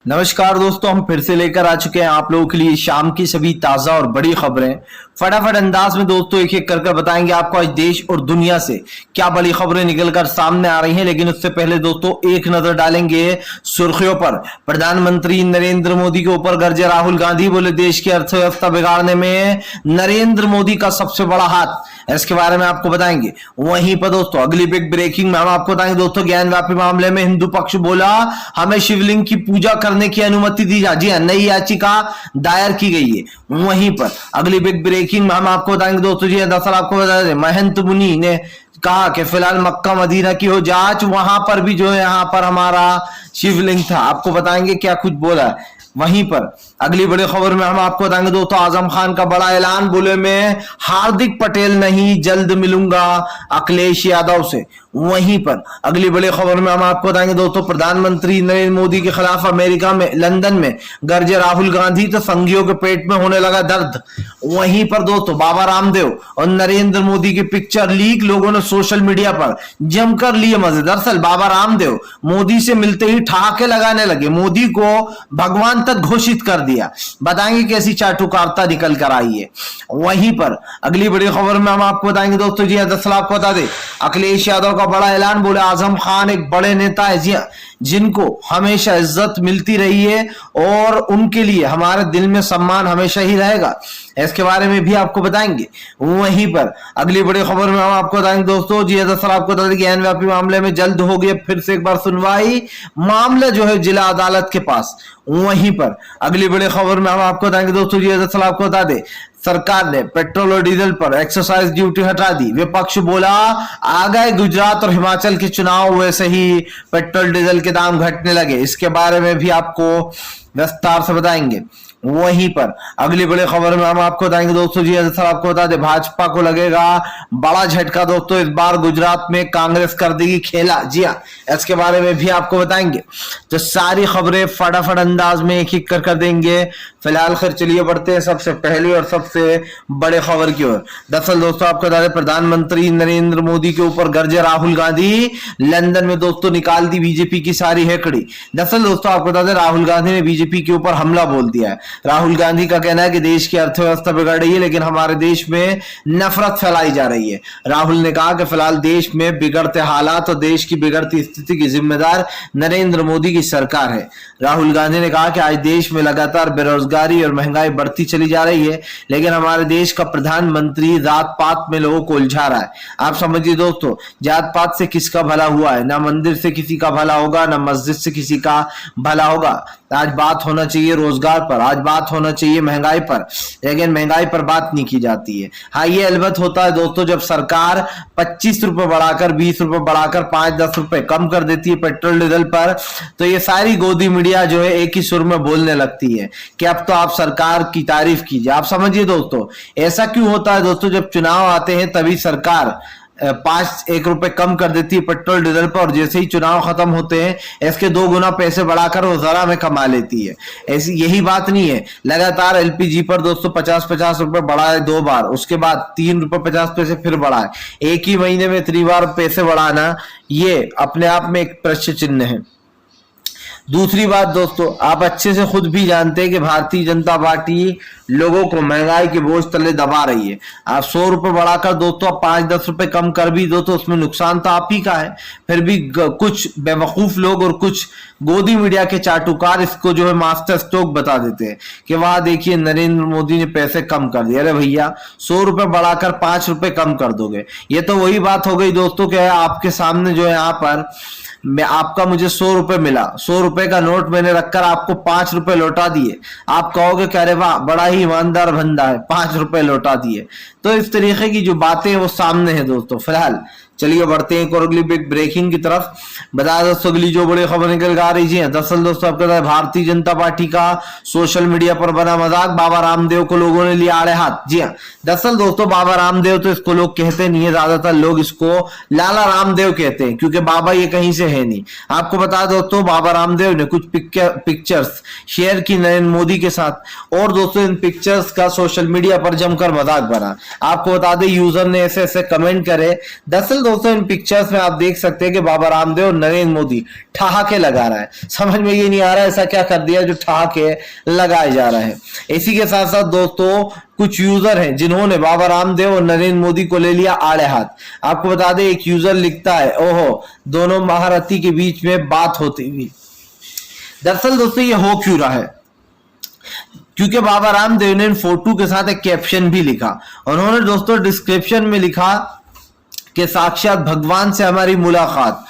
नमस्कार दोस्तों, हम फिर से लेकर आ चुके हैं आप लोगों के लिए शाम की सभी ताजा और बड़ी खबरें। फटाफट अंदाज में दोस्तों एक एक कर बताएंगे आपको आज देश और दुनिया से क्या बड़ी खबरें निकलकर सामने आ रही हैं। लेकिन उससे पहले दोस्तों एक नजर डालेंगे सुर्खियों पर। प्रधानमंत्री नरेंद्र मोदी के ऊपर गरजे राहुल गांधी, बोले देश की अर्थव्यवस्था बिगाड़ने में नरेंद्र मोदी का सबसे बड़ा हाथ। इसके बारे में आपको बताएंगे। वहीं पर दोस्तों अगली बिग ब्रेकिंग में हम आपको बताएंगे दोस्तों, ज्ञान व्यापी मामले में हिंदू पक्ष बोला हमें शिवलिंग की पूजा करने की अनुमति दी जा। जी हाँ, नई याचिका दायर की गई है। वहीं पर अगली बिग ब्रेकिंग में हम आपको बताएंगे दोस्तों, जी दरअसल आपको बता दें, महंत मुनि ने कहा कि फिलहाल मक्का मदीना की हो जांच, वहां पर भी जो है यहाँ पर हमारा शिवलिंग था। आपको बताएंगे क्या कुछ बोला है। वहीं पर अगली बड़ी खबर में हम आपको बताएंगे दोस्तों, आजम खान का बड़ा ऐलान, बोले मैं हार्दिक पटेल नहीं जल्द मिलूंगा अखिलेश यादव से। वहीं पर अगली बड़ी खबर में हम आपको बताएंगे दोस्तों, प्रधानमंत्री नरेंद्र मोदी के खिलाफ अमेरिका में लंदन में गरजे राहुल गांधी, तो संघियों के पेट में होने लगा दर्द। वहीं पर दोस्तों बाबा रामदेव और नरेंद्र मोदी की पिक्चर लीक, लोगों ने सोशल मीडिया पर जमकर लिए मजे। दरअसल बाबा रामदेव मोदी से मिलते ही ठहाके लगाने लगे, मोदी को भगवान तक घोषित कर दिया। बताएंगे कैसी चाटुकारिता निकल कर आई है। वहीं पर अगली बड़ी खबर में हम आपको बताएंगे दोस्तों, जी दरअसल आपको बता दें, अखिलेश यादव का बड़ा ऐलान, बोले आजम खान एक बड़े नेता है जी जिनको हमेशा इज्जत मिलती रही है और उनके लिए हमारे दिल में सम्मान हमेशा ही रहेगा। इसके बारे में भी आपको बताएंगे। वहीं पर अगली बड़ी खबर में हम आपको बताएंगे दोस्तों, जी दरअसल आपको बता दें, ज्ञान व्यापी मामले में जल्द हो गई फिर से एक बार सुनवाई, मामला जो है जिला अदालत के पास। वहीं पर अगली बड़ी खबर में हम आपको बताएंगे दोस्तों, जी दरअसल आपको बता दें, सरकार ने पेट्रोल और डीजल पर एक्साइज ड्यूटी हटा दी। विपक्ष बोला आ गए गुजरात और हिमाचल के चुनाव, वैसे ही पेट्रोल डीजल के दाम घटने लगे। इसके बारे में भी आपको विस्तार से बताएंगे। वहीं पर अगली बड़ी खबर में हम आपको बताएंगे दोस्तों, जी सर आपको बता दें, भाजपा को लगेगा बड़ा झटका दोस्तों, इस बार गुजरात में कांग्रेस कर देगी खेला। जी हाँ, इसके बारे में भी आपको बताएंगे। तो सारी खबरें फटाफट अंदाज में एक एक कर देंगे। फिलहाल खैर चलिए बढ़ते हैं सबसे पहली और सबसे बड़े खबर की ओर। दरअसल दोस्तों आपको बता दें, प्रधानमंत्री नरेंद्र मोदी के ऊपर गरजे राहुल गांधी, लंदन में दोस्तों निकाल दी बीजेपी की सारी हेकड़ी। दरअसल दोस्तों आपको बता दें, राहुल गांधी ने बीजेपी के ऊपर हमला बोल दिया है। राहुल गांधी का कहना है कि देश की अर्थव्यवस्था बिगड़ रही है, लेकिन हमारे देश में नफरत फैलाई जा रही है। राहुल ने कहा कि फिलहाल देश में बिगड़ते हालात और देश की बिगड़ती स्थिति की जिम्मेदार नरेंद्र मोदी की सरकार है। राहुल गांधी ने कहा कि आज देश में लगातार बेरोजगारी और महंगाई बढ़ती चली जा रही है, लेकिन हमारे देश का प्रधानमंत्री जात पात में लोगों को उलझा रहा है। आप समझिए दोस्तों, जात पात से किसका भला हुआ है? ना मंदिर से किसी का भला होगा, ना मस्जिद से किसी का भला होगा। आज बात होना चाहिए रोजगार पर, आज बात होना चाहिए महंगाई पर, लेकिन महंगाई पर बात नहीं की जाती है। हाँ, ये अलबत होता है दोस्तों जब सरकार 25 रुपए बढ़ाकर 20 रुपए बढ़ाकर 5-10 रुपए कम कर देती है पेट्रोल डीजल पर, तो ये सारी गोदी मीडिया जो है एक ही सुर में बोलने लगती है कि अब तो आप सरकार की तारीफ कीजिए। आप समझिए दोस्तों, ऐसा क्यों होता है दोस्तों, जब चुनाव आते हैं तभी सरकार 5-1 रुपए कम कर देती है पेट्रोल डीजल पर, और जैसे ही चुनाव खत्म होते हैं इसके 2 गुना पैसे बढ़ाकर वो जरा में कमा लेती है। ऐसी यही बात नहीं है, लगातार एलपीजी पर दोस्तों 50-50 रुपए बढ़ाए 2 बार, उसके बाद 3 रुपए 50 पैसे फिर बढ़ाए। एक ही महीने में 3 बार पैसे बढ़ाना, ये अपने आप में एक प्रश्न चिन्ह है। दूसरी बात दोस्तों, आप अच्छे से खुद भी जानते हैं कि भारतीय जनता पार्टी लोगों को महंगाई के बोझ तले दबा रही है। आप 100 रुपए बढ़ाकर दोस्तों 5-10 रुपए कम कर भी दो तो उसमें नुकसान तो आप ही का है। फिर भी कुछ बेवकूफ लोग और कुछ गोदी मीडिया के चाटुकार इसको जो है मास्टर स्ट्रोक बता देते हैं कि वहां देखिए नरेंद्र मोदी ने पैसे कम कर दिए। अरे भैया, 100 रुपए बढ़ाकर 5 रुपए कम कर दोगे, ये तो वही बात हो गई दोस्तों कि आपके सामने जो है यहाँ पर आपका मुझे 100 रुपए मिला, 100 रुपए का नोट मैंने रखकर आपको 5 रुपए लौटा दिए। आप कहोगे कि अरे वाह बड़ा ही ईमानदार बंदा है, 5 रुपए लौटा दिए। तो इस तरीके की जो बातें हैं वो सामने है दोस्तों। फिलहाल चलिए बढ़ते हैं अगली बिग ब्रेकिंग की तरफ। बता दोस्तों अगली जो बड़ी खबर निकल आ रही है, दरअसल दोस्तों आपको पता है, भारतीय जनता पार्टी का सोशल मीडिया पर बना मजाक, बाबा रामदेव को लोगों ने लिया आड़े हाथ। जी हाँ, दरअसल दोस्तों बाबा रामदेव तो इसको लोग कहते नहीं है, ज्यादातर लोग इसको लाला रामदेव कहते हैं, क्योंकि बाबा ये कहीं से है नहीं। आपको बता दोस्तों, बाबा रामदेव ने कुछ पिक्चर्स शेयर की नरेंद्र मोदी के साथ, और दोस्तों इन पिक्चर्स का सोशल मीडिया पर जमकर मजाक बना। आपको बता दें यूजर ने ऐसे ऐसे कमेंट करे। दरअसल दोस्तों इन पिक्चर्स में आप देख सकते हैं कि बाबा रामदेव और नरेंद्र मोदी ठहाके लगा रहा है। समझ में ये नहीं आ रहा है ऐसा क्या कर दिया जो ठहाके लगाए जा रहे हैं। इसी के साथ साथ दोस्तों कुछ यूजर हैं जिन्होंने बाबा रामदेव और नरेंद्र मोदी को ले लिया आड़े हाथ। आपको बता दें, एक यूजर लिखता है, ओहो दोनों महारथी के बीच में बात होती हुई। दरअसल दोस्तों ये हो क्यों रहा है, क्योंकि बाबा रामदेव ने इन फोटो के साथ एक कैप्शन भी लिखा। उन्होंने दोस्तों डिस्क्रिप्शन में लिखा कि साक्षात भगवान से हमारी मुलाकात।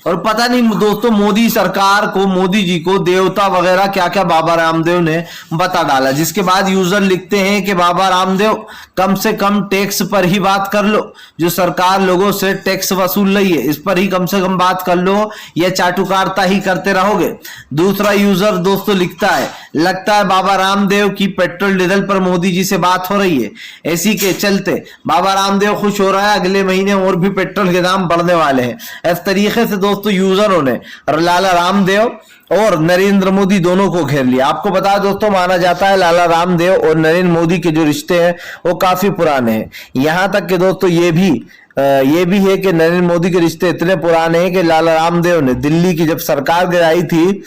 और पता नहीं दोस्तों मोदी सरकार को, मोदी जी को देवता वगैरह क्या क्या बाबा रामदेव ने बता डाला, जिसके बाद यूजर लिखते हैं कि बाबा रामदेव कम से कम टैक्स पर ही बात कर लो, जो सरकार लोगों से टैक्स वसूल रही है इस पर ही कम से कम बात कर लो, या चाटुकारिता ही करते रहोगे। दूसरा यूजर दोस्तों लिखता है, लगता है बाबा रामदेव की पेट्रोल डीजल पर मोदी जी से बात हो रही है, इसी के चलते बाबा रामदेव खुश हो रहा है, अगले महीने और भी पेट्रोल के दाम बढ़ने वाले हैं। इस तरीके से दोस्तों यूजरों ने लाला रामदेव और नरेंद्र मोदी दोनों को घेर लिया। आपको बता दोस्तों, माना जाता है लाला रामदेव और नरेंद्र मोदी के जो रिश्ते हैं वो काफी पुराने हैं। यहां तक कि दोस्तों ये भी है कि नरेंद्र मोदी के रिश्ते इतने पुराने हैं कि लाला रामदेव ने दिल्ली की जब सरकार गिराई थी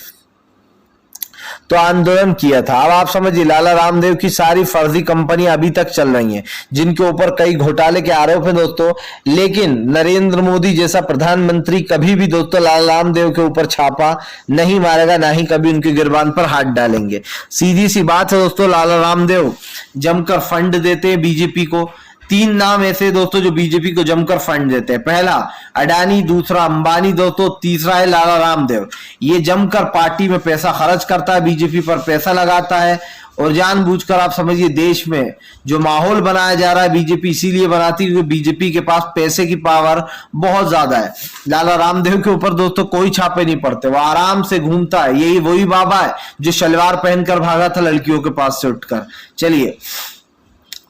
तो आंदोलन किया था। अब आप समझिए, लाला रामदेव की सारी फर्जी कंपनियां अभी तक चल रही हैं जिनके ऊपर कई घोटाले के आरोप हैं दोस्तों, लेकिन नरेंद्र मोदी जैसा प्रधानमंत्री कभी भी दोस्तों लाला रामदेव के ऊपर छापा नहीं मारेगा, ना ही कभी उनके गिरबान पर हाथ डालेंगे। सीधी सी बात है दोस्तों, लाला रामदेव जमकर फंड देते हैं बीजेपी को। 3 नाम ऐसे दोस्तों जो बीजेपी को जमकर फंड देते हैं, पहला अडानी, दूसरा अंबानी दोस्तों, तीसरा है लाला रामदेव। ये जमकर पार्टी में पैसा खर्च करता है, बीजेपी पर पैसा लगाता है और जानबूझकर आप समझिए देश में जो माहौल बनाया जा रहा है बीजेपी इसीलिए बनाती है क्योंकि बीजेपी के पास पैसे की पावर बहुत ज्यादा है। लाला रामदेव के ऊपर दोस्तों कोई छापे नहीं पड़ते, वो आराम से घूमता है। यही वही बाबा है जो शलवार पहनकर भागा था लड़कियों के पास से उठकर। चलिए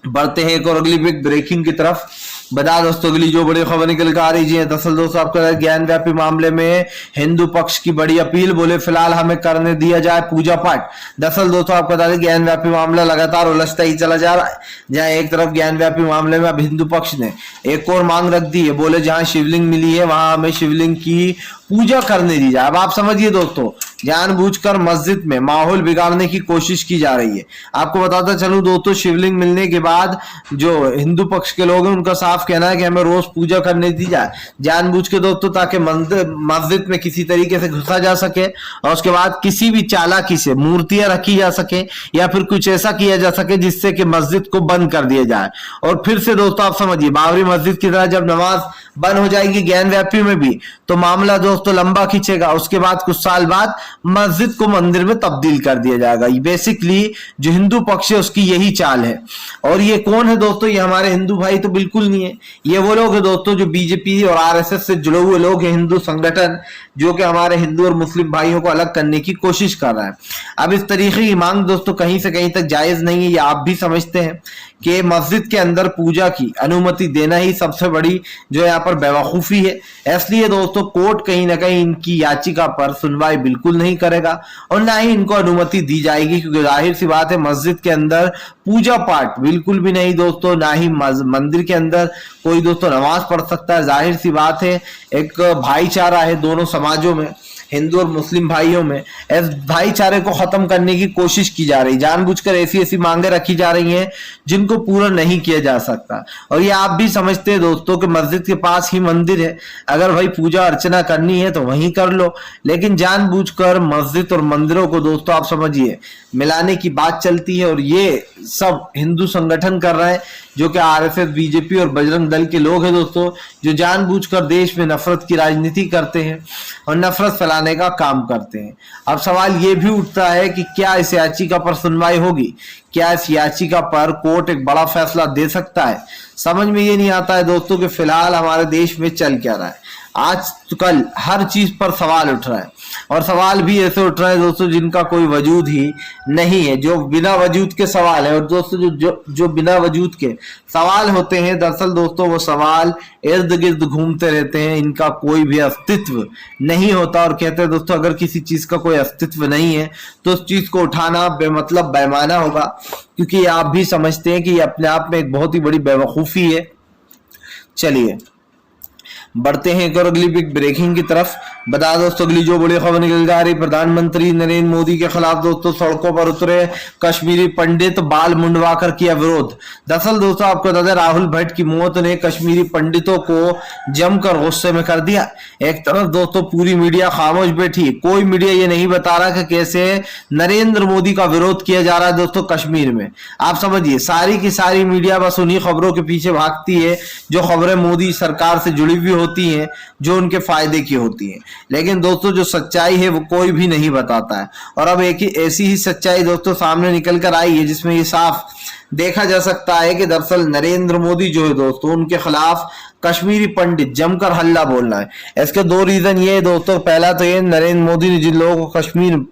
बढ़ते हैं एक और अगली बिग ब्रेकिंग की तरफ। बता दोस्तों अगली जो बड़ी खबर निकल कर आ रही है, दरअसल दोस्तों आपका ज्ञान व्यापी मामले में हिंदू पक्ष की बड़ी अपील, बोले फिलहाल हमें करने दिया जाए पूजा पाठ। दरअसल दोस्तों आपको बता दें ज्ञान व्यापी मामला लगातार उलझता ही चला जा रहा है। जहां एक तरफ ज्ञान व्यापी मामले में अब हिंदू पक्ष ने एक और मांग रख दी है, बोले जहां शिवलिंग मिली है वहां हमें शिवलिंग की पूजा करने दी जाए। अब आप समझिए दोस्तों, जानबूझकर मस्जिद में माहौल बिगाड़ने की कोशिश की जा रही है। आपको बताता चलूं दोस्तों, शिवलिंग मिलने के बाद जो हिंदू पक्ष के लोग हैं उनका साफ कहना है कि हमें रोज पूजा करने दी जाए, जानबूझ के दोस्तों, ताकि मस्जिद में किसी तरीके से घुसा जा सके और उसके बाद किसी भी चालाकी से मूर्तियां रखी जा सके या फिर कुछ ऐसा किया जा सके जिससे कि मस्जिद को बंद कर दिया जाए। और फिर से दोस्तों आप समझिए, बाबरी मस्जिद की तरह जब नमाज बंद हो जाएगी ज्ञान व्यापी में भी, तो मामला दोस्तों लंबा खींचेगा। उसके बाद कुछ साल बाद मस्जिद को मंदिर में तब्दील कर दिया जाएगा। बेसिकली जो हिंदू पक्ष है उसकी यही चाल है। और ये कौन है दोस्तों? ये हमारे हिंदू भाई तो बिल्कुल नहीं है। ये वो लोग हैं दोस्तों जो बीजेपी और आरएसएस से जुड़े हुए लोग हैं, हिंदू संगठन जो कि हमारे हिंदू और मुस्लिम भाइयों को अलग करने की कोशिश कर रहा है। अब इस तरीके की मांग दोस्तों कहीं से कहीं तक जायज नहीं है। ये आप भी समझते हैं कि मस्जिद के अंदर पूजा की अनुमति देना ही सबसे बड़ी जो यहाँ पर बेवकूफी है। इसलिए दोस्तों कोर्ट कहीं ना कहीं इनकी याचिका पर सुनवाई बिल्कुल नहीं करेगा और ना ही इनको अनुमति दी जाएगी, क्योंकि जाहिर सी बात है मस्जिद के अंदर पूजा पाठ बिल्कुल भी नहीं दोस्तों, ना ही मंदिर के अंदर कोई दोस्तों नमाज पढ़ सकता है। जाहिर सी बात है एक भाईचारा है दोनों समाजों में, हिंदू और मुस्लिम भाइयों में। इस भाईचारे को खत्म करने की कोशिश की जा रही, जानबूझकर ऐसी ऐसी मांगे रखी जा रही हैं जिनको पूरा नहीं किया जा सकता। और ये आप भी समझते हैं दोस्तों कि मस्जिद के पास ही मंदिर है, अगर भाई पूजा अर्चना करनी है तो वहीं कर लो, लेकिन जानबूझकर मस्जिद और मंदिरों को दोस्तों आप समझिए मिलाने की बात चलती है। और ये सब हिंदू संगठन कर रहे हैं जो कि आरएसएस, बीजेपी और बजरंग दल के लोग हैं दोस्तों, जो जानबूझकर देश में नफरत की राजनीति करते हैं और नफरत फैलाने का काम करते हैं। अब सवाल ये भी उठता है कि क्या इस याचिका पर सुनवाई होगी? क्या इस याचिका पर कोर्ट एक बड़ा फैसला दे सकता है? समझ में ये नहीं आता है दोस्तों कि फिलहाल हमारे देश में चल क्या रहा है। आज कल हर चीज पर सवाल उठ रहा है और सवाल भी ऐसे उठ रहे हैं दोस्तों जिनका कोई वजूद ही नहीं है, जो बिना वजूद के सवाल है। और दोस्तों जो बिना वजूद के सवाल होते हैं, दरअसल दोस्तों वो सवाल इर्द गिर्द घूमते रहते हैं, इनका कोई भी अस्तित्व नहीं होता। और कहते हैं दोस्तों अगर किसी चीज का कोई अस्तित्व नहीं है तो उस चीज को उठाना बेमतलब बेमाना होगा, क्योंकि आप भी समझते हैं कि ये अपने आप में एक बहुत ही बड़ी बेवकूफी है। चलिए बढ़ते हैं एक और अगली बिग ब्रेकिंग की तरफ। बता दोस्तों अगली जो बड़ी खबर निकल जा रही, प्रधानमंत्री नरेंद्र मोदी के खिलाफ दोस्तों सड़कों पर उतरे कश्मीरी पंडित, बाल मुंडवाकर किया विरोध। दरअसल दोस्तों आपको बता दें, राहुल भट्ट की मौत ने कश्मीरी पंडितों को जमकर गुस्से में कर दिया। एक तरफ दोस्तों पूरी मीडिया खामोश बैठी, कोई मीडिया ये नहीं बता रहा कि कैसे नरेंद्र मोदी का विरोध किया जा रहा है दोस्तों कश्मीर में। आप समझिए सारी की सारी मीडिया बस उन्हीं खबरों के पीछे भागती है जो खबरें मोदी सरकार से जुड़ी हुई होती हैं, जो उनके फायदे की होती हैं। लेकिन दोस्तों जो सच्चाई है वो कोई भी नहीं बताता है। और अब एक ही ऐसी ही सच्चाई दोस्तों सामने निकल कर आई है जिसमें ये साफ देखा जा सकता है कि दरअसल नरेंद्र मोदी जो है दोस्तों उनके खिलाफ कश्मीरी पंडित जमकर हल्ला बोलना है। इसके दो रीजन ये है दोस्तों। पहला तो ये, नरेंद्र मोदी ने जिन लोगों को कश्मीर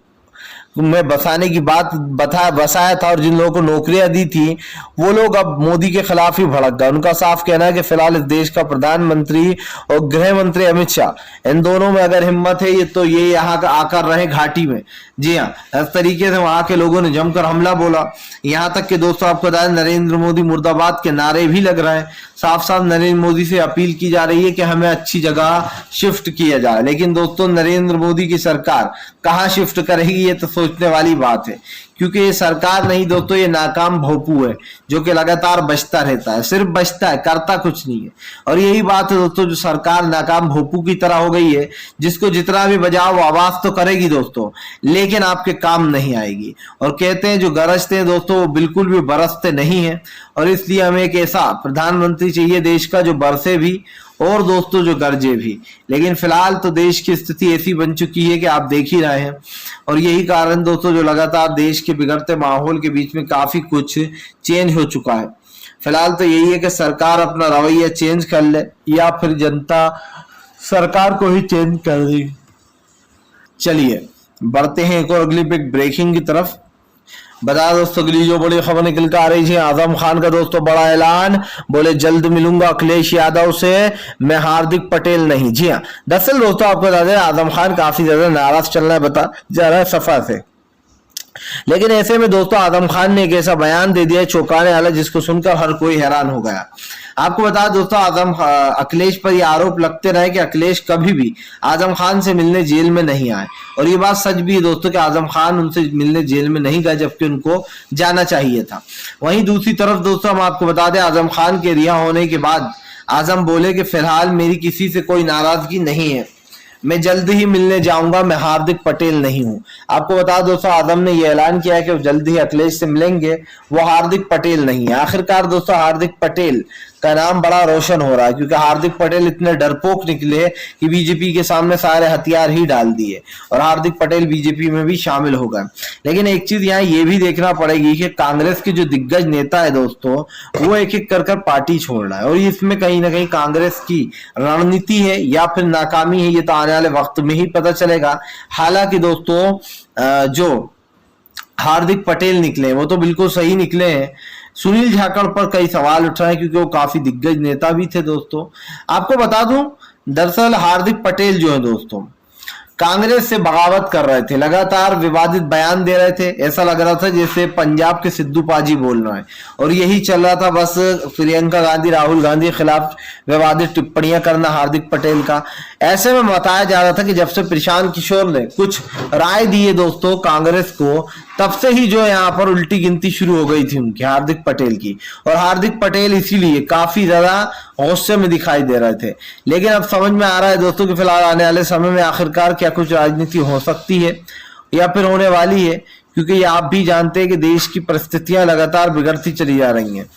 में बसाने की बात बसाया था और जिन लोगों को नौकरियां दी थी, वो लोग अब मोदी के खिलाफ ही भड़क गए। उनका साफ कहना है कि फिलहाल इस देश का प्रधानमंत्री और गृह मंत्री अमित शाह, इन दोनों में अगर हिम्मत है ये तो ये यहाँ का आकर रहे घाटी में। जी हाँ, इस तरीके से वहां के लोगों ने जमकर हमला बोला। यहाँ तक कि दोस्तों आपको बता दें, नरेंद्र मोदी मुर्दाबाद के नारे भी लग रहे हैं। साफ साफ नरेंद्र मोदी से अपील की जा रही है कि हमें अच्छी जगह शिफ्ट किया जाए। लेकिन दोस्तों नरेंद्र मोदी की सरकार कहाँ शिफ्ट करेगी ये तो सोचने वाली बात है, क्योंकि ये सरकार नहीं दोस्तों, ये नाकाम भोपू है जो कि लगातार बचता रहता है, सिर्फ बचता है, करता कुछ नहीं है। और यही बात है दोस्तों, जो सरकार नाकाम भोपू की तरह हो गई है, जिसको जितना भी बजाओ वो आवाज तो करेगी दोस्तों, लेकिन आपके काम नहीं आएगी। और कहते हैं जो गरजते हैं दोस्तों वो बिल्कुल भी बरसते नहीं है। और इसलिए हमें एक ऐसा प्रधानमंत्री चाहिए देश का जो बरसे भी और दोस्तों जो गरजे भी। लेकिन फिलहाल तो देश की स्थिति ऐसी बन चुकी है कि आप देख ही रहे हैं। और यही कारण दोस्तों जो लगातार देश के बिगड़ते माहौल के बीच में काफी कुछ चेंज हो चुका है। फिलहाल तो यही है कि सरकार अपना रवैया चेंज कर ले या फिर जनता सरकार को ही चेंज कर देगी। चलिए बढ़ते हैं एक और अगली बिग ब्रेकिंग की तरफ। बता दोस्तों अगली जो बड़ी खबर निकल कर आ रही है, आजम खान का दोस्तों बड़ा ऐलान, बोले जल्द मिलूंगा अखिलेश यादव से, मैं हार्दिक पटेल नहीं। जी हाँ, दरअसल दोस्तों आपको बता दें आजम खान काफी ज्यादा नाराज चल रहा है, बता जा रहा है सफा से। लेकिन ऐसे में दोस्तों आजम खान ने एक ऐसा बयान दे दिया चौंकाने वाला जिसको सुनकर हर कोई हैरान हो गया। आपको बता दोस्तों अखिलेश पर ये आरोप लगते रहे कि अखिलेश कभी भी आजम खान से मिलने जेल में नहीं आए। और ये बात सच भी है दोस्तों कि आजम खान उनसे मिलने जेल में नहीं गए, जबकि उनको जाना चाहिए था। वहीं दूसरी तरफ दोस्तों हम आपको बता दें, आजम खान के रिहा होने के बाद आजम बोले कि फिलहाल मेरी किसी से कोई नाराजगी नहीं है, मैं जल्द ही मिलने जाऊंगा, मैं हार्दिक पटेल नहीं हूं। आपको बता दोस्तों आजम ने यह ऐलान किया है कि वो जल्द ही अखिलेश से मिलेंगे, वो हार्दिक पटेल नहीं है। आखिरकार दोस्तों हार्दिक पटेल का नाम बड़ा रोशन हो रहा है, क्योंकि हार्दिक पटेल इतने डरपोक निकले कि बीजेपी के सामने सारे हथियार ही डाल दिए और हार्दिक पटेल बीजेपी में भी शामिल हो गए। लेकिन एक चीज यहाँ ये भी देखना पड़ेगी कि कांग्रेस के जो दिग्गज नेता है दोस्तों, वो एक एक कर पार्टी छोड़ रहा है। और इसमें कहीं ना कहीं कांग्रेस की रणनीति है या फिर नाकामी है, ये तो आने वाले वक्त में ही पता चलेगा। हालांकि दोस्तों जो हार्दिक पटेल निकले वो तो बिल्कुल सही निकले हैं। सुनील जाखड़ पर कई सवाल उठ रहे हैं क्योंकि वो काफी दिग्गज नेता भी थे दोस्तों। आपको बता दूं दरअसल हार्दिक पटेल जो है दोस्तों कांग्रेस से बगावत कर रहे थे, लगातार विवादित बयान दे रहे थे। ऐसा लग रहा था जैसे पंजाब के सिद्धू पाजी बोल रहे हैं और यही चल रहा था बस। प्रियंका गांधी राहुल गांधी के खिलाफ विवादित टिप्पणियां करना हार्दिक पटेल का। ऐसे में बताया जा रहा था कि जब से प्रशांत किशोर ने कुछ राय दी है दोस्तों कांग्रेस को, तब से ही जो यहाँ पर उल्टी गिनती शुरू हो गई थी उनकी, हार्दिक पटेल की। और हार्दिक पटेल इसीलिए काफी ज्यादा गुस्से में दिखाई दे रहे थे। लेकिन अब समझ में आ रहा है दोस्तों कि फिलहाल आने वाले समय में आखिरकार क्या कुछ राजनीति हो सकती है या फिर होने वाली है, क्योंकि ये आप भी जानते हैं कि देश की परिस्थितियां लगातार बिगड़ती चली जा रही हैं।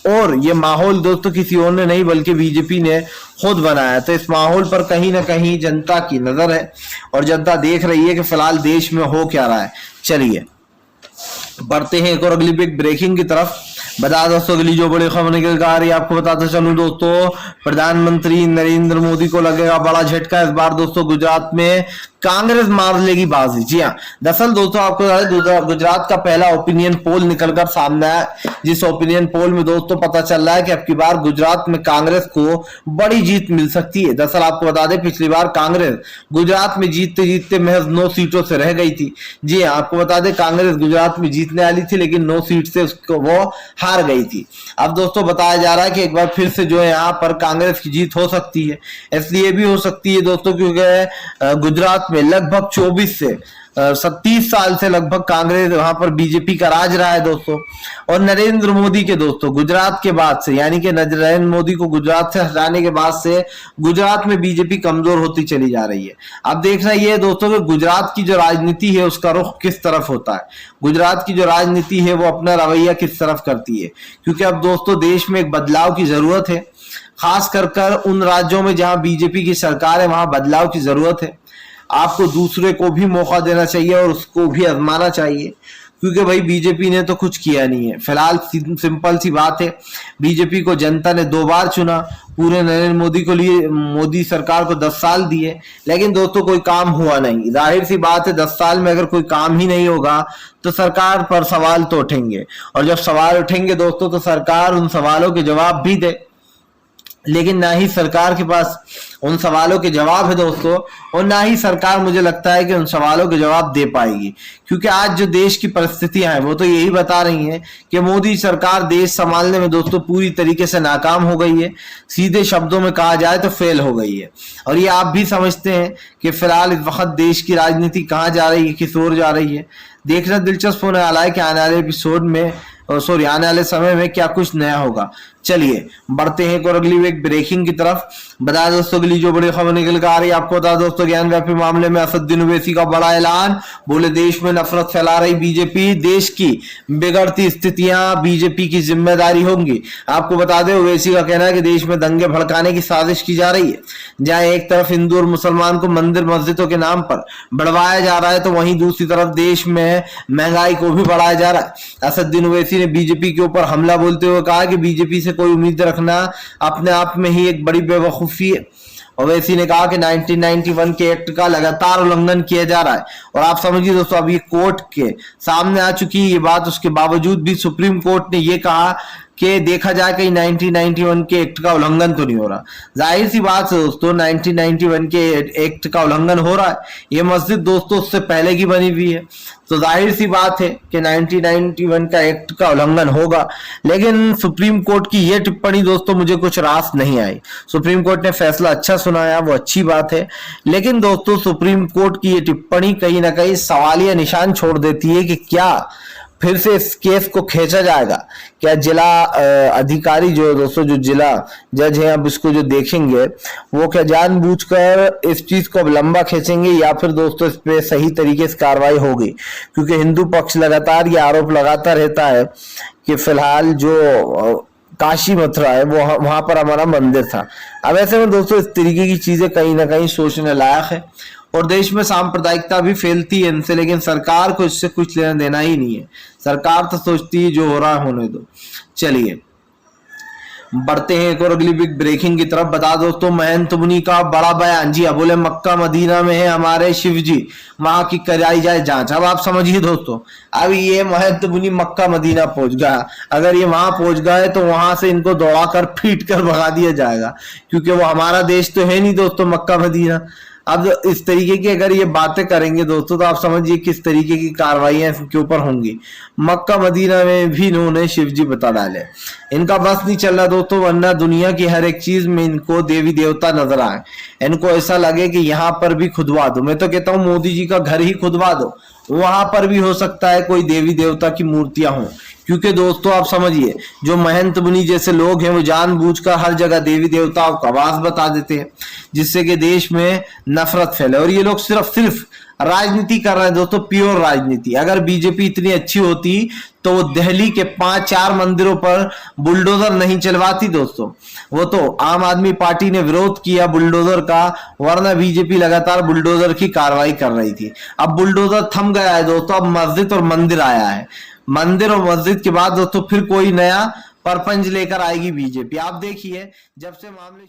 और ये माहौल दोस्तों किसी और ने नहीं बल्कि बीजेपी ने खुद बनाया। तो इस माहौल पर कहीं ना कहीं जनता की नजर है और जनता देख रही है कि फिलहाल देश में हो क्या रहा है। चलिए बढ़ते हैं एक और अगली बिग ब्रेकिंग की तरफ। बता दोस्तों अगली जो बड़ी खबर निकल कर आ रही है, आपको बताते चलूं दोस्तों प्रधानमंत्री नरेंद्र मोदी को लगेगा बड़ा झटका। इस बार दोस्तों गुजरात में कांग्रेस मार लेगी बाजी। जी हाँ, दरअसल दोस्तों आपको गुजरात का पहला ओपिनियन पोल निकलकर सामने आया, जिस ओपिनियन पोल में दोस्तों पता चल रहा है कि अब की बार गुजरात में कांग्रेस को बड़ी जीत मिल सकती है। दरअसल आपको बता दें पिछली बार कांग्रेस गुजरात में जीतते जीतते महज 9 सीटों से रह गई थी। जी हाँ, आपको बता दें कांग्रेस गुजरात में जीतने वाली थी, लेकिन 9 सीट से उसको वो हार गई थी। अब दोस्तोों बताया जा रहा है कि एक बार फिर से जो है यहाँ पर कांग्रेस की जीत हो सकती है। इसलिए भी हो सकती है दोस्तों क्योंकि गुजरात में लगभग 24 से 30 साल से लगभग कांग्रेस वहां पर बीजेपी का राज रहा है दोस्तों। और नरेंद्र मोदी के दोस्तों गुजरात के बाद से, यानी कि नरेंद्र मोदी को गुजरात से हटाने के बाद से गुजरात में बीजेपी कमजोर होती चली जा रही है। अब देखना यह है दोस्तों कि गुजरात की जो राजनीति है उसका रुख किस तरफ होता है, गुजरात की जो राजनीति है वो अपना रवैया किस तरफ करती है, क्योंकि अब दोस्तों देश में एक बदलाव की जरूरत है। खास कर उन राज्यों में जहां बीजेपी की सरकार है वहां बदलाव की जरूरत है। आपको दूसरे को भी मौका देना चाहिए और उसको भी आजमाना चाहिए, क्योंकि भाई बीजेपी ने तो कुछ किया नहीं है फिलहाल। सिंपल सी बात है, बीजेपी को जनता ने 2 बार चुना, पूरे नरेंद्र मोदी को लिए मोदी सरकार को 10 साल दिए, लेकिन दोस्तों कोई काम हुआ नहीं। जाहिर सी बात है 10 साल में अगर कोई काम ही नहीं होगा तो सरकार पर सवाल तो उठेंगे, और जब सवाल उठेंगे दोस्तों तो सरकार उन सवालों के जवाब भी दे, लेकिन ना ही सरकार के पास उन सवालों के जवाब है दोस्तों, और ना ही सरकार मुझे लगता है कि उन सवालों के जवाब दे पाएगी। क्योंकि आज जो देश की परिस्थितियां हैं वो तो यही बता रही हैं कि मोदी सरकार देश संभालने में दोस्तों पूरी तरीके से नाकाम हो गई है, सीधे शब्दों में कहा जाए तो फेल हो गई है। और ये आप भी समझते हैं कि फिलहाल इस वक्त देश की राजनीति कहाँ जा रही है, किस ओर जा रही है। देखना दिलचस्प होने वाला है कि आने वाले एपिसोड में आने वाले समय में क्या कुछ नया होगा। चलिए बढ़ते हैं एक और अगली एक ब्रेकिंग की तरफ। बता दोस्तों अगली जो बड़ी खबर निकल कर आ रही है, आपको बता दोस्तों ज्ञान व्यापी मामले में असदुद्दीन ओवैसी का बड़ा ऐलान। बोले देश में नफरत फैला रही बीजेपी, देश की बिगड़ती स्थितियां बीजेपी की जिम्मेदारी होंगी। आपको बता दें ओवैसी का कहना है कि देश में दंगे भड़काने की साजिश की जा रही है। जहां एक तरफ हिंदू और मुसलमान को मंदिर मस्जिदों के नाम पर बढ़वाया जा रहा है, तो वहीं दूसरी तरफ देश में महंगाई को भी बढ़ाया जा रहा है। असदुद्दीन ओवैसी ने बीजेपी के ऊपर हमला बोलते हुए कहा कि बीजेपी से कोई उम्मीद रखना अपने आप में ही एक बड़ी बेवकूफी है। ओवैसी ने कहा कि 1991 के एक्ट का लगातार उल्लंघन किया जा रहा है, और आप समझिए दोस्तों अब ये कोर्ट के सामने आ चुकी है ये बात। उसके बावजूद भी सुप्रीम कोर्ट ने ये कहा कि देखा जाए कहीं 1991 के एक्ट का उल्लंघन तो नहीं हो रहा। जाहिर सी बात है दोस्तों 1991 के एक्ट का उल्लंघन हो रहा है। ये मस्जिद दोस्तों उससे पहले की बनी हुई है, तो जाहिर सी बात है कि 1991 का एक्ट का उल्लंघन होगा। लेकिन सुप्रीम कोर्ट की ये टिप्पणी दोस्तों मुझे कुछ रास नहीं आई। सुप्रीम कोर्ट ने फैसला अच्छा सुनाया, वो अच्छी बात है, लेकिन दोस्तों सुप्रीम कोर्ट की ये टिप्पणी कहीं ना कहीं सवालिया निशान छोड़ देती है कि क्या फिर से इस केस को खींचा जाएगा। क्या जिला अधिकारी जो दोस्तों जो जिला जज हैं अब इसको जो देखेंगे वो क्या जानबूझकर इस चीज को अब लंबा खींचेंगे, या फिर दोस्तों इस पे सही तरीके से कार्रवाई होगी। क्योंकि हिंदू पक्ष लगातार ये आरोप लगाता रहता है कि फिलहाल जो काशी मथुरा है वो वहां पर हमारा मंदिर था। अब ऐसे में दोस्तों इस तरीके की चीजें कहीं ना कहीं सोचने लायक है, और देश में सांप्रदायिकता भी फैलती है इनसे, लेकिन सरकार को इससे कुछ लेना देना ही नहीं है। सरकार तो सोचती है जो हो रहा है होने दो। चलिए बढ़ते हैं एक और अगली बिग ब्रेकिंग की तरफ। बता दोस्तों महंत मुनि का बड़ा बयान। जी हाँ, बोले मक्का मदीना में है हमारे शिव जी, वहां की कराई जाए जांच। अब आप समझिए दोस्तों, अब ये महंत मुनि मक्का मदीना पहुंच गया, अगर ये वहां पहुंच गए तो वहां से इनको दौड़ा कर पीट कर भगा दिया जाएगा, क्योंकि वो हमारा देश तो है नहीं दोस्तों मक्का मदीना। अब इस तरीके की अगर ये बातें करेंगे दोस्तों तो आप समझिए किस तरीके की कार्रवाइयां इसके ऊपर होंगी। मक्का मदीना में भी इन्होंने शिव जी बता डाले। इनका बस नहीं चल रहा दोस्तों, वरना दुनिया की हर एक चीज में इनको देवी देवता नजर आए। इनको ऐसा लगे कि यहाँ पर भी खुदवा दो। मैं तो कहता हूँ मोदी जी का घर ही खुदवा दो, वहां पर भी हो सकता है कोई देवी देवता की मूर्तियां हों। क्योंकि दोस्तों आप समझिए जो महंत मुनि जैसे लोग हैं वो जानबूझकर हर जगह देवी देवताओं का वास बता देते हैं, जिससे कि देश में नफरत फैले। और ये लोग सिर्फ राजनीति कर रहे हैं दोस्तों, प्योर राजनीति। अगर बीजेपी इतनी अच्छी होती तो वो दिल्ली के 5-4 मंदिरों पर बुलडोजर नहीं चलवाती दोस्तों। वो तो आम आदमी पार्टी ने विरोध किया बुलडोजर का, वरना बीजेपी लगातार बुलडोजर की कार्रवाई कर रही थी। अब बुलडोजर थम गया है दोस्तों, अब मस्जिद और मंदिर आया है। मंदिर और मस्जिद के बाद दोस्तों फिर कोई नया परपंच लेकर आएगी बीजेपी। आप देखिए जब से मामले